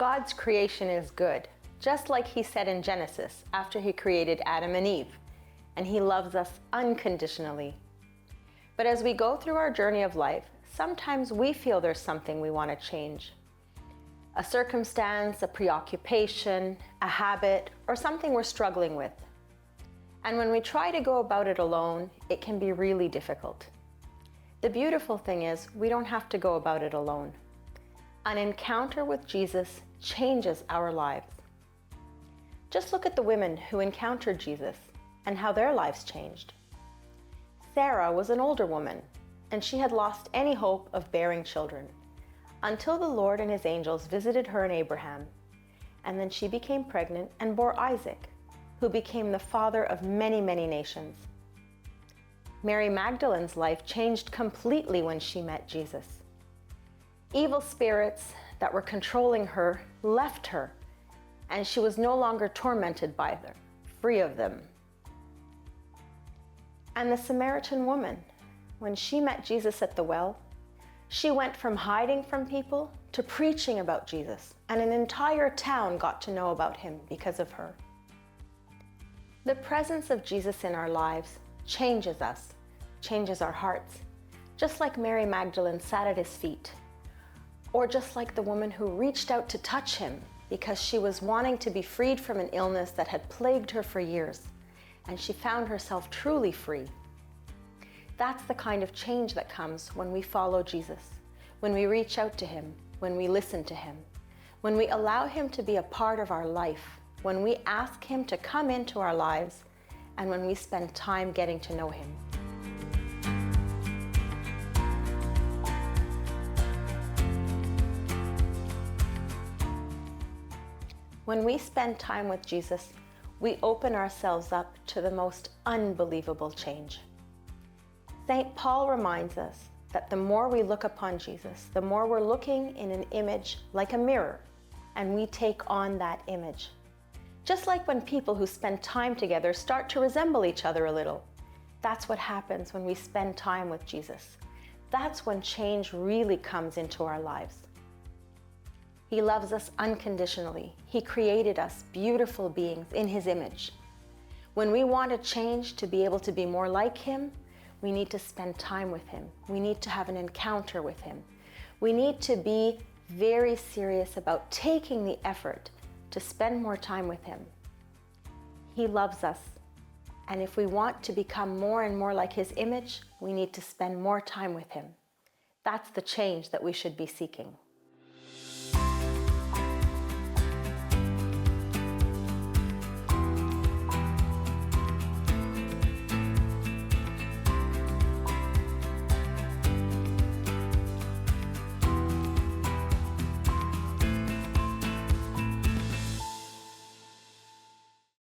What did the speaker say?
God's creation is good, just like he said in Genesis after he created Adam and Eve, and he loves us unconditionally. But as we go through our journey of life, sometimes we feel there's something we want to change. A circumstance, a preoccupation, a habit, or something we're struggling with. And when we try to go about it alone, it can be really difficult. The beautiful thing is, we don't have to go about it alone. An encounter with Jesus changes our lives. Just look at the women who encountered Jesus and how their lives changed. Sarah was an older woman, and she had lost any hope of bearing children, until the Lord and his angels visited her and Abraham, and then she became pregnant and bore Isaac, who became the father of many, many nations. Mary Magdalene's life changed completely when she met Jesus. Evil spirits that were controlling her left her, and she was no longer tormented by them, free of them. And the Samaritan woman, when she met Jesus at the well, she went from hiding from people to preaching about Jesus, and an entire town got to know about him because of her. The presence of Jesus in our lives changes us, changes our hearts, just like Mary Magdalene sat at his feet, or just like the woman who reached out to touch him because she was wanting to be freed from an illness that had plagued her for years, and she found herself truly free. That's the kind of change that comes when we follow Jesus, when we reach out to him, when we listen to him, when we allow him to be a part of our life, when we ask him to come into our lives, and when we spend time getting to know him. When we spend time with Jesus, we open ourselves up to the most unbelievable change. St. Paul reminds us that the more we look upon Jesus, the more we're looking in an image like a mirror, and we take on that image. Just like when people who spend time together start to resemble each other a little. That's what happens when we spend time with Jesus. That's when change really comes into our lives. He loves us unconditionally. He created us beautiful beings in his image. When we want to change to be able to be more like him, we need to spend time with him. We need to have an encounter with him. We need to be very serious about taking the effort to spend more time with him. He loves us. And if we want to become more and more like his image, we need to spend more time with him. That's the change that we should be seeking.